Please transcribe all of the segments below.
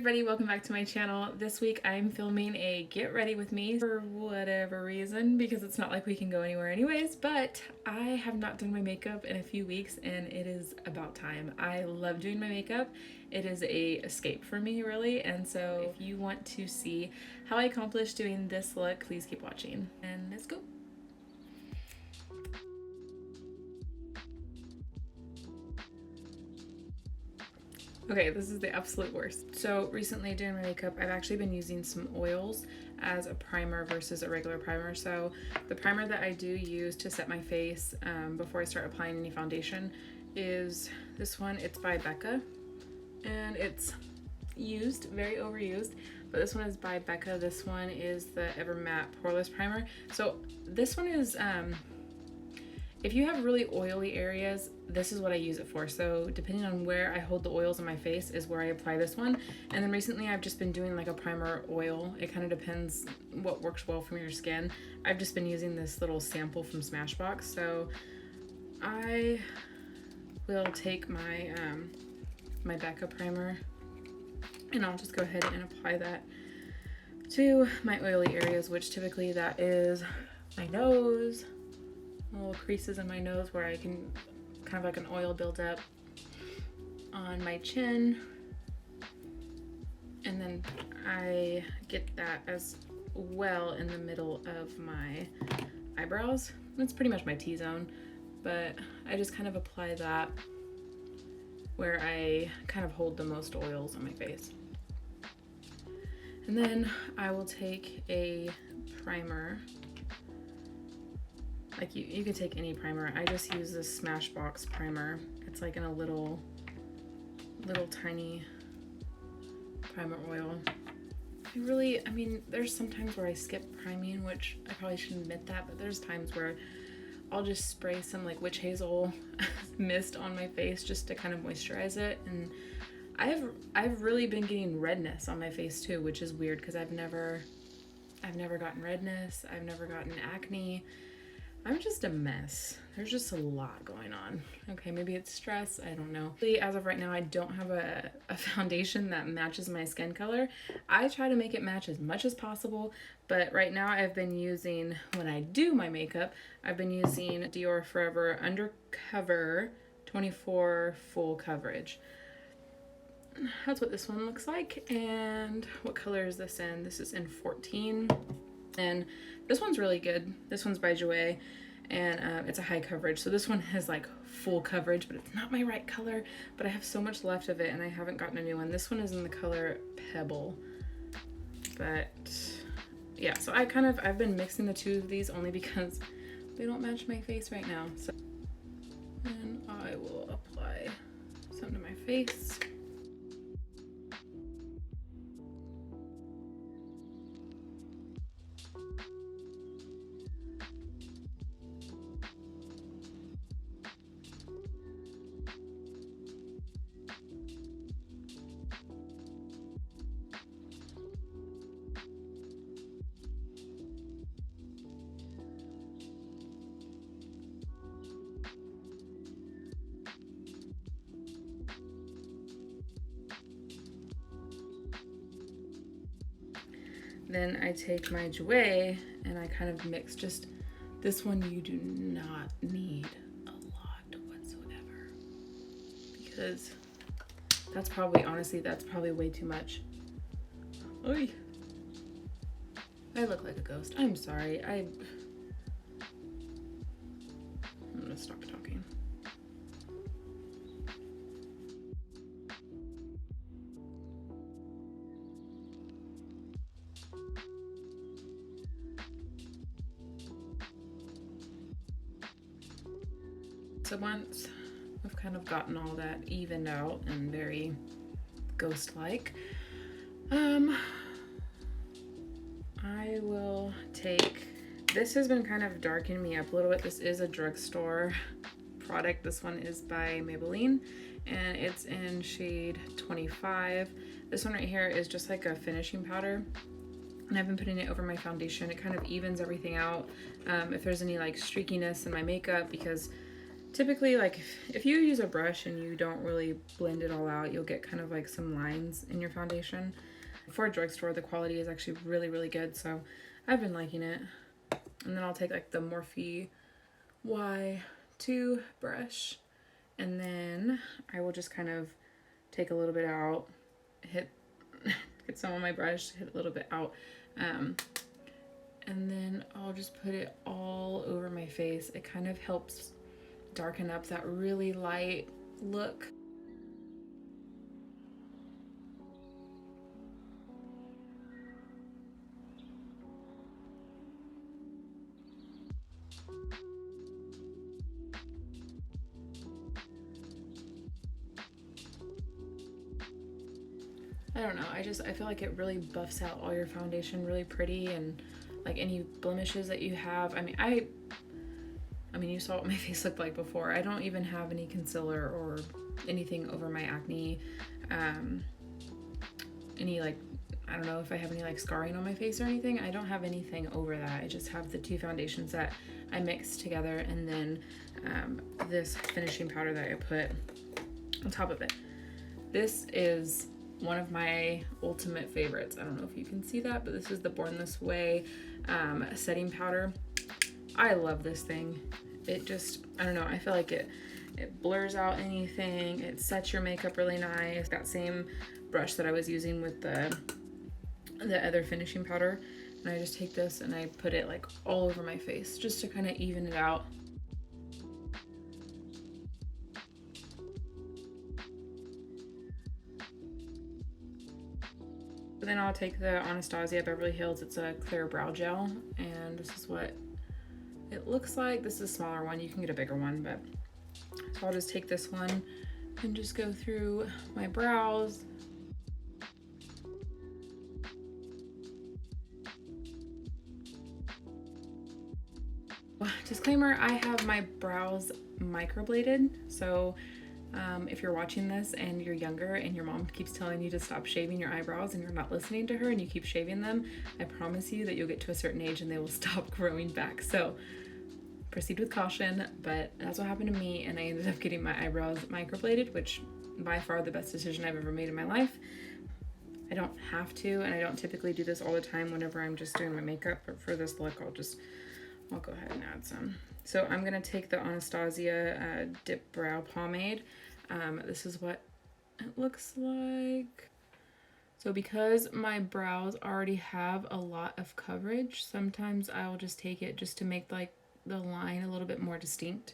everybody, welcome back to my channel. This week I'm filming a get ready with me for whatever reason, because it's not like we can go anywhere anyways, but I have not done my makeup in a few weeks and it is about time. I love doing my makeup. It is a escape for me, really, and so if you want to see how I accomplish doing this look, please keep watching and let's go. Okay, this is the absolute worst. So recently doing my makeup, I've actually been using some oils as a primer versus a regular primer. So the primer that I do use to set my face before I start applying any foundation is this one. It's by Becca and it's used, very overused, but this one is by Becca. This one is the Ever Matte Poreless Primer. So this one is, if you have really oily areas, this is what I use it for. So depending on where I hold the oils on my face is where I apply this one. And then recently I've just been doing like a primer oil. It kind of depends what works well for your skin. I've just been using this little sample from Smashbox. So I will take my my Becca primer and I'll just go ahead and apply that to my oily areas, which typically that is my nose, little creases in my nose where I can kind of like an oil buildup on my chin, and then I get that as well in the middle of my eyebrows. It's pretty much my T-zone, but I just kind of apply that where I kind of hold the most oils on my face. And then I will take a primer. Like you can take any primer. I just use this Smashbox primer. It's like in a little tiny primer oil. I mean, there's some times where I skip priming, which I probably shouldn't admit that, but there's times where I'll just spray some like witch hazel mist on my face just to kind of moisturize it. And I've really been getting redness on my face too, which is weird because I've never gotten redness. I've never gotten acne. I'm just a mess. There's just a lot going on. Okay, maybe it's stress, I don't know. As of right now, I don't have a foundation that matches my skin color. I try to make it match as much as possible, but right now I've been using, when I do my makeup, I've been using Dior Forever Undercover 24 Full Coverage. That's what this one looks like. And what color is this in? This is in 14. And this one's really good. This one's by Jouer, and it's a high coverage. So this one has like full coverage, but it's not my right color, but I have so much left of it and I haven't gotten a new one. This one is in the color Pebble. But yeah, so I've been mixing the two of these only because they don't match my face right now. So, and I will apply some to my face. Then I take my Jouer and I kind of mix just, this one you do not need a lot whatsoever, because that's probably, honestly, that's probably way too much. Oy. I look like a ghost. I'm sorry. I'm gonna stop talking. So once I've kind of gotten all that evened out and very ghost-like, I will take, this has been kind of darkening me up a little bit. This is a drugstore product. This one is by Maybelline and it's in shade 25. This one right here is just like a finishing powder. And I've been putting it over my foundation. It kind of evens everything out. If there's any like streakiness in my makeup, because typically, like, if you use a brush and you don't really blend it all out, you'll get kind of like some lines in your foundation. For a drugstore, the quality is actually really, really good, so I've been liking it. And then I'll take like the Morphe Y2 brush, and then I will just kind of take a little bit out, get some on my brush, hit a little bit out, and then I'll just put it all over my face. It kind of helps darken up that really light look. I don't know, I feel like it really buffs out all your foundation really pretty, and like any blemishes that you have. I mean, you saw what my face looked like before. I don't even have any concealer or anything over my acne. Any like, I don't know if I have any like scarring on my face or anything. I don't have anything over that. I just have the two foundations that I mixed together, and then this finishing powder that I put on top of it. This is one of my ultimate favorites. I don't know if you can see that, but this is the Born This Way setting powder. I love this thing. It just, I don't know, I feel like it blurs out anything. It sets your makeup really nice. That same brush that I was using with the other finishing powder, and I just take this and I put it like all over my face just to kind of even it out. Then I'll take the Anastasia Beverly Hills. It's a clear brow gel, and this is what it looks like. This is a smaller one. You can get a bigger one, but so I'll just take this one and just go through my brows. Disclaimer, I have my brows microbladed, so if you're watching this and you're younger and your mom keeps telling you to stop shaving your eyebrows and you're not listening to her and you keep shaving them, I promise you that you'll get to a certain age and they will stop growing back. So proceed with caution, but that's what happened to me, and I ended up getting my eyebrows microbladed, which by far the best decision I've ever made in my life. I don't have to, and I don't typically do this all the time whenever I'm just doing my makeup, but for this look I'll go ahead and add some. So I'm gonna take the Anastasia Dip Brow Pomade. This is what it looks like. So because my brows already have a lot of coverage, sometimes I'll just take it just to make like the line a little bit more distinct.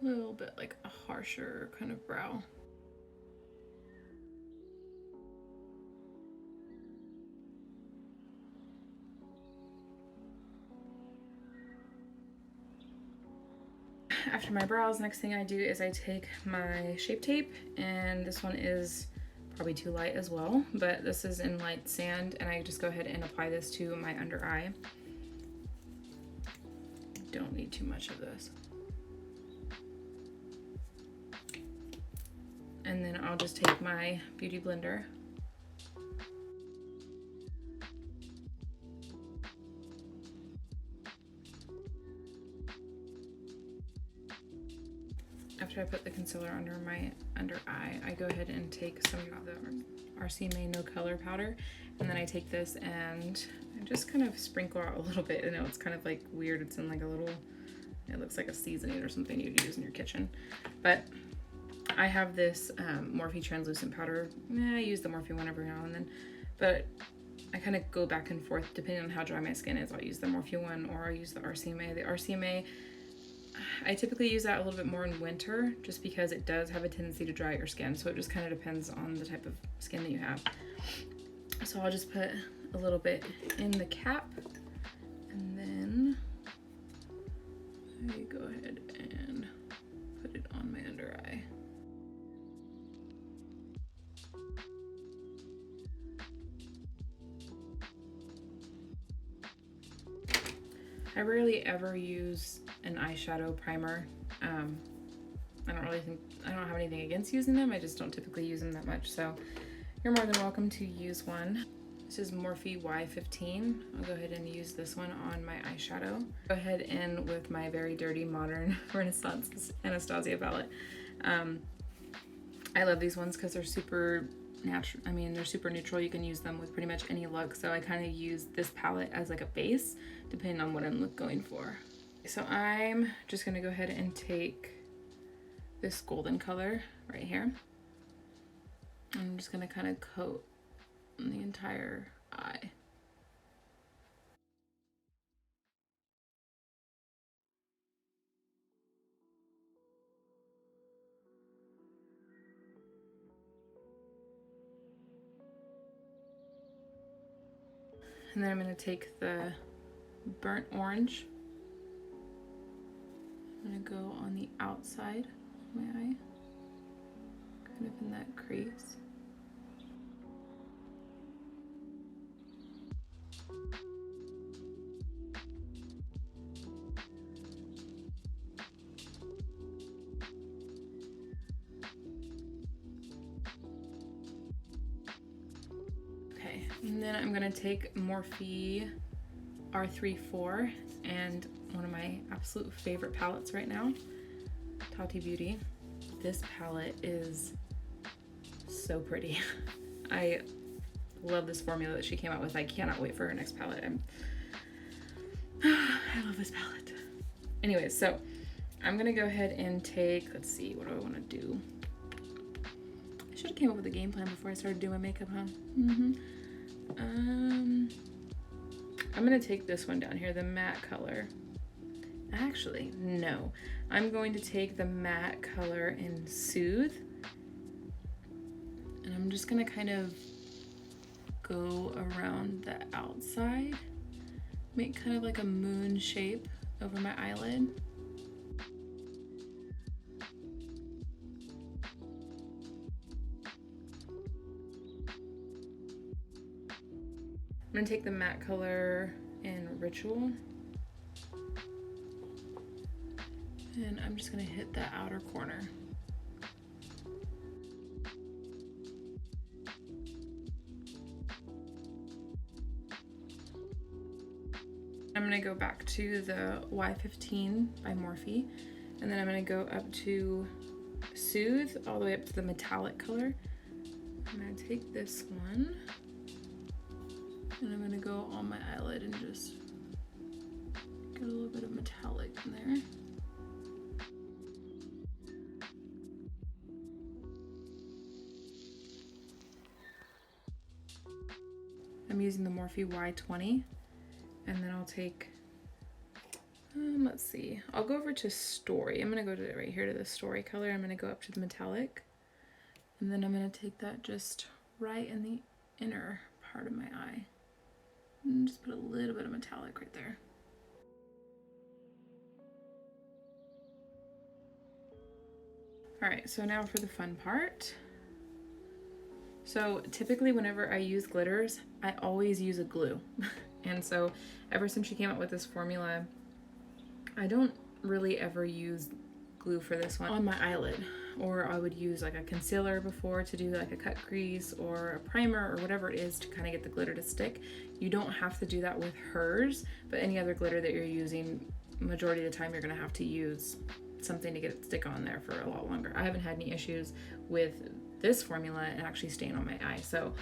A little bit like a harsher kind of brow. After my brows, next thing I do is I take my Shape Tape, and this one is probably too light as well, but this is in light sand, and I just go ahead and apply this to my under eye. Don't need too much of this. And then I'll just take my Beauty Blender. After I put the concealer under my under eye, I go ahead and take some of the RCMA No Color powder, and then I take this and I just kind of sprinkle out a little bit. I know it's kind of like weird. It's in like a little, it looks like a seasoning or something you'd use in your kitchen. But I have this Morphe translucent powder. I use the Morphe one every now and then, but I kind of go back and forth depending on how dry my skin is. I'll use the Morphe one or I'll use the RCMA. The RCMA, I typically use that a little bit more in winter just because it does have a tendency to dry out your skin. So it just kind of depends on the type of skin that you have. So I'll just put a little bit in the cap, and then I go ahead and put it on my under eye. I rarely ever use an eyeshadow primer. I don't have anything against using them. I just don't typically use them that much. So you're more than welcome to use one. It's is Morphe Y15. I'll go ahead and use this one on my eyeshadow. Go ahead in with my very dirty modern Renaissance Anastasia palette. I love these ones because they're super natural. I mean, they're super neutral. You can use them with pretty much any look. So I kind of use this palette as like a base, depending on what I'm going for. So I'm just gonna go ahead and take this golden color right here. I'm just gonna kind of coat the entire eye. And then I'm gonna take the burnt orange. I'm gonna go on the outside of my eye, kind of in that crease. Okay, and then I'm gonna take Morphe R34 and one of my absolute favorite palettes right now, Tati Beauty. This palette is so pretty. I love this formula that she came out with. I cannot wait for her next palette. I love this palette. Anyways, so I'm gonna go ahead and take, let's see, what do I wanna do? I should have came up with a game plan before I started doing my makeup, huh? I'm gonna take this one down here, the matte color. Actually, no. I'm going to take the matte color in Soothe. And I'm just gonna kind of go around the outside. Make kind of like a moon shape over my eyelid. I'm gonna take the matte color in Ritual. And I'm just gonna hit the outer corner. I'm gonna go back to the Y15 by Morphe, and then I'm gonna go up to Soothe, all the way up to the metallic color. I'm gonna take this one, and I'm gonna go on my eyelid and just get a little bit of metallic in there. I'm using the Morphe Y20, and then I'll take, let's see, I'll go over to Story. I'm gonna go to right here to the Story color. I'm gonna go up to the metallic, and then I'm gonna take that just right in the inner part of my eye. And just put a little bit of metallic right there. All right, so now for the fun part. So typically whenever I use glitters, I always use a glue. And so ever since she came out with this formula, I don't really ever use glue for this one on my eyelid. Or I would use like a concealer before to do like a cut crease or a primer or whatever it is to kind of get the glitter to stick. You don't have to do that with hers, but any other glitter that you're using, majority of the time you're gonna have to use something to get it to stick on there for a lot longer. I haven't had any issues with this formula and actually staying on my eye. So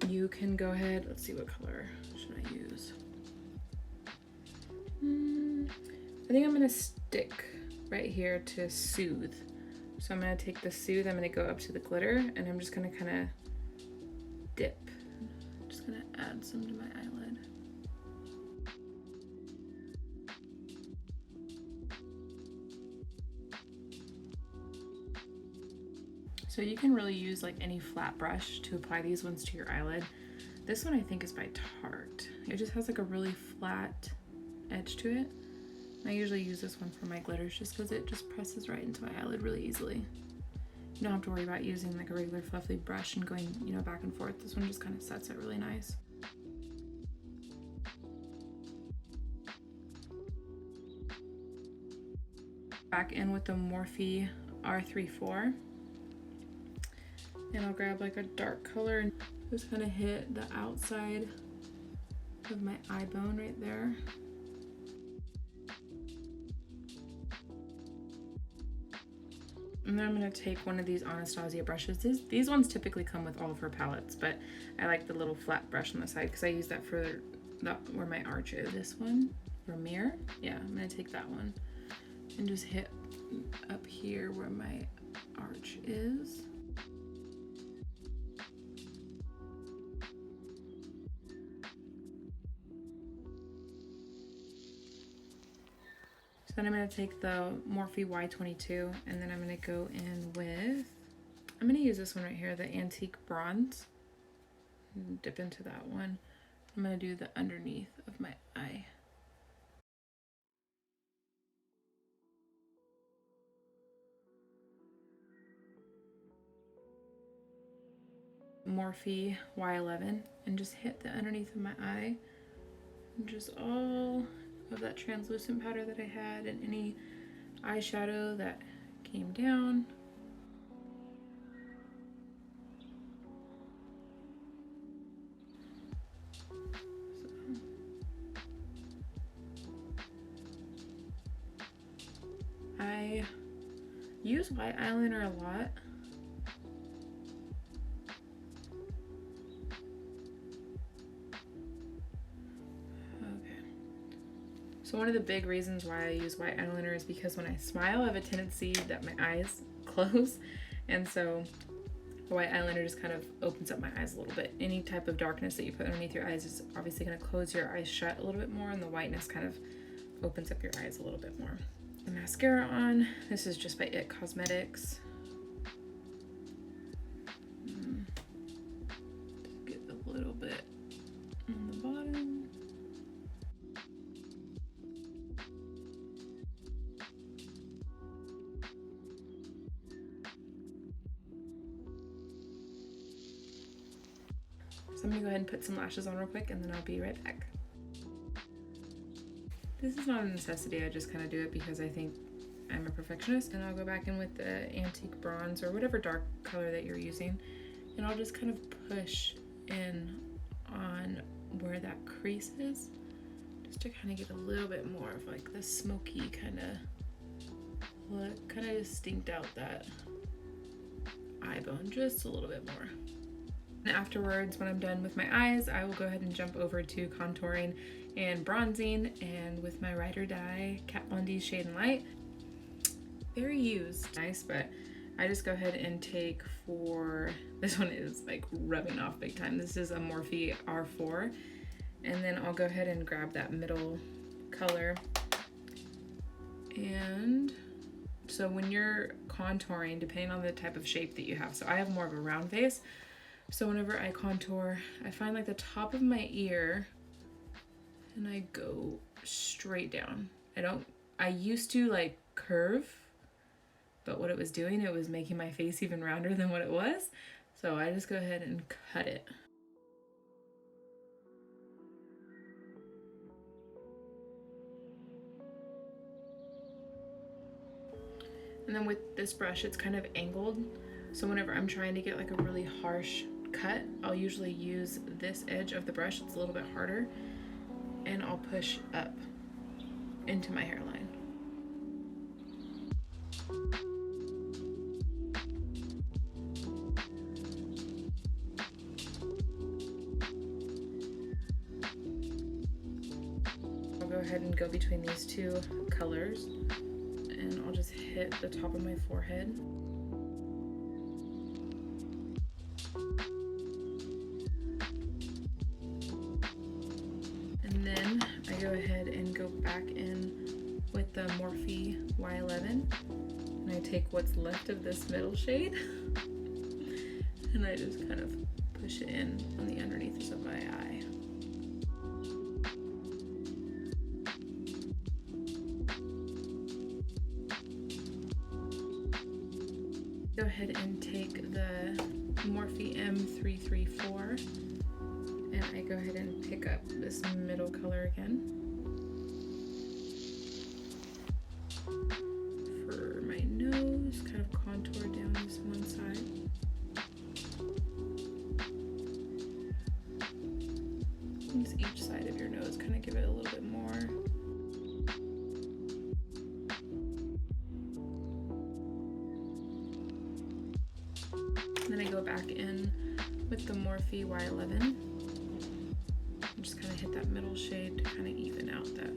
you can go ahead, let's see, what color should I use? I think I'm gonna stick right here to Soothe. So I'm gonna take the Soothe, I'm gonna go up to the glitter, and I'm just gonna kind of dip. I'm just gonna add some to my eyelid. So you can really use like any flat brush to apply these ones to your eyelid. This one I think is by Tarte. It just has like a really flat edge to it. I usually use this one for my glitters just because it just presses right into my eyelid really easily. You don't have to worry about using like a regular fluffy brush and going, you know, back and forth. This one just kind of sets it really nice. Back in with the Morphe R34. And I'll grab like a dark color. Just kind of hit the outside of my eye bone right there. And then I'm going to take one of these Anastasia brushes. These ones typically come with all of her palettes, but I like the little flat brush on the side because I use that for where my arch is. This one, or mirror? Yeah, I'm going to take that one and just hit up here where my arch is. So then I'm going to take the Morphe Y22 and then I'm going to go in with, I'm going to use this one right here, the Antique Bronze. Dip into that one. I'm going to do the underneath of my eye. Morphe Y11 and just hit the underneath of my eye. And just all of that translucent powder that I had and any eyeshadow that came down. I use white eyeliner a lot. So one of the big reasons why I use white eyeliner is because when I smile, I have a tendency that my eyes close. And so white eyeliner just kind of opens up my eyes a little bit. Any type of darkness that you put underneath your eyes is obviously going to close your eyes shut a little bit more, and the whiteness kind of opens up your eyes a little bit more. The mascara on. This is just by It Cosmetics. Just get a little bit on the bottom. So I'm gonna go ahead and put some lashes on real quick and then I'll be right back. This is not a necessity, I just kind of do it because I think I'm a perfectionist. And I'll go back in with the Antique Bronze or whatever dark color that you're using, and I'll just kind of push in on where that crease is, just to kind of get a little bit more of like the smoky kind of look, kind of distinct out that eye bone just a little bit more. And afterwards, when I'm done with my eyes, I will go ahead and jump over to contouring and bronzing, and with my Ride or Die Kat Von D Shade and Light. Very used, nice, but I just go ahead and take for, this one is like rubbing off big time. This is a Morphe R4, and then I'll go ahead and grab that middle color. And so when you're contouring, depending on the type of shape that you have, so I have more of a round face, so whenever I contour, I find like the top of my ear and I go straight down. I used to like curve, but what it was doing, it was making my face even rounder than what it was. So I just go ahead and cut it. And then with this brush, it's kind of angled. So whenever I'm trying to get like a really harsh cut, I'll usually use this edge of the brush. It's a little bit harder, and I'll push up into my hairline. I'll go ahead and go between these two colors, and I'll just hit the top of my forehead. And then I go ahead and go back in with the Morphe Y11, and I take what's left of this middle shade and I just kind of push it in on the underneath of my eye. Go ahead and take the Morphe M334, and I go ahead and pick up this middle color again. For my nose, kind of contour down this one side. just kind of give it a little bit more. And then I go back in with the Morphe Y11. And just kind of hit that middle shade to kind of even out that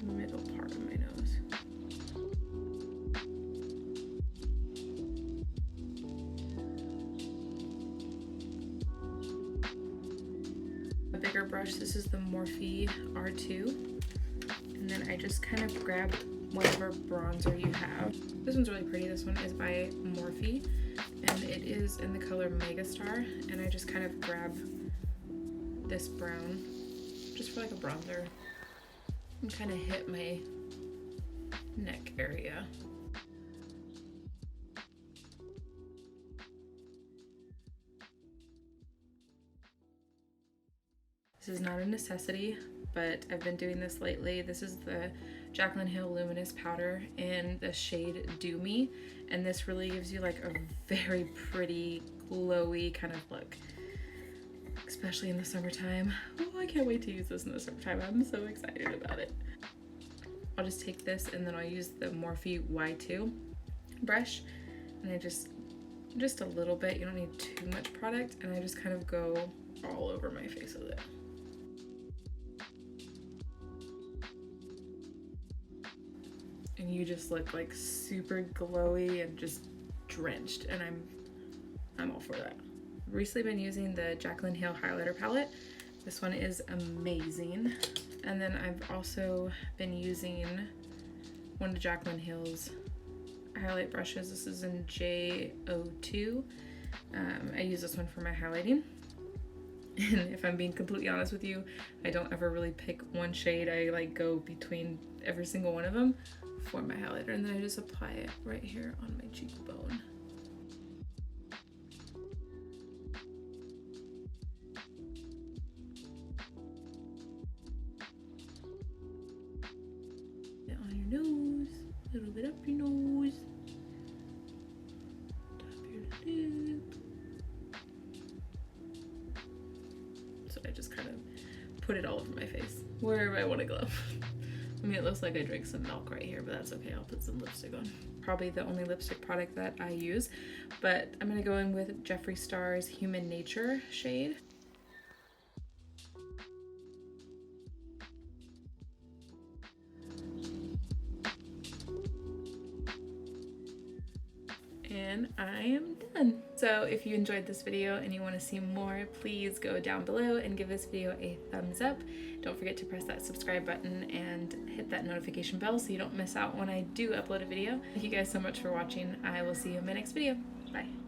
middle part of my nose. A bigger brush, this is the Morphe R2. And then I just kind of grab whatever bronzer you have. This one's really pretty. This one is by Morphe, and it is in the color Megastar. And I just kind of grab this brown, just for like a bronzer, and kind of hit my neck area. This is not a necessity, but I've been doing this lately. This is the Jaclyn Hill Luminous Powder in the shade Do Me, and this really gives you like a very pretty, glowy kind of look, especially in the summertime. Oh, I can't wait to use this in the summertime. I'm so excited about it. I'll just take this and then I'll use the Morphe Y2 brush, and I just a little bit, you don't need too much product, and I just kind of go all over my face with it. And you just look like super glowy and just drenched, and I'm all for that. Recently been using the Jaclyn Hill highlighter palette. This one is amazing. And then I've also been using one of Jaclyn Hill's highlight brushes. This is in J02. I use this one for my highlighting. And if I'm being completely honest with you, I don't ever really pick one shade. I like go between every single one of them for my highlighter, and then I just apply it right here on my cheekbone. Get on your nose, a little bit up your nose, top your lip. So I just kind of put it all over my face, wherever I want to go. I mean, it looks like I drank some milk right here, but that's okay. I'll put some lipstick on. Probably the only lipstick product that I use, but I'm gonna go in with Jeffree Star's Human Nature shade. And I am done. So if you enjoyed this video and you want to see more, please go down below and give this video a thumbs up. Don't forget to press that subscribe button and hit that notification bell so you don't miss out when I do upload a video. Thank you guys so much for watching. I will see you in my next video. Bye.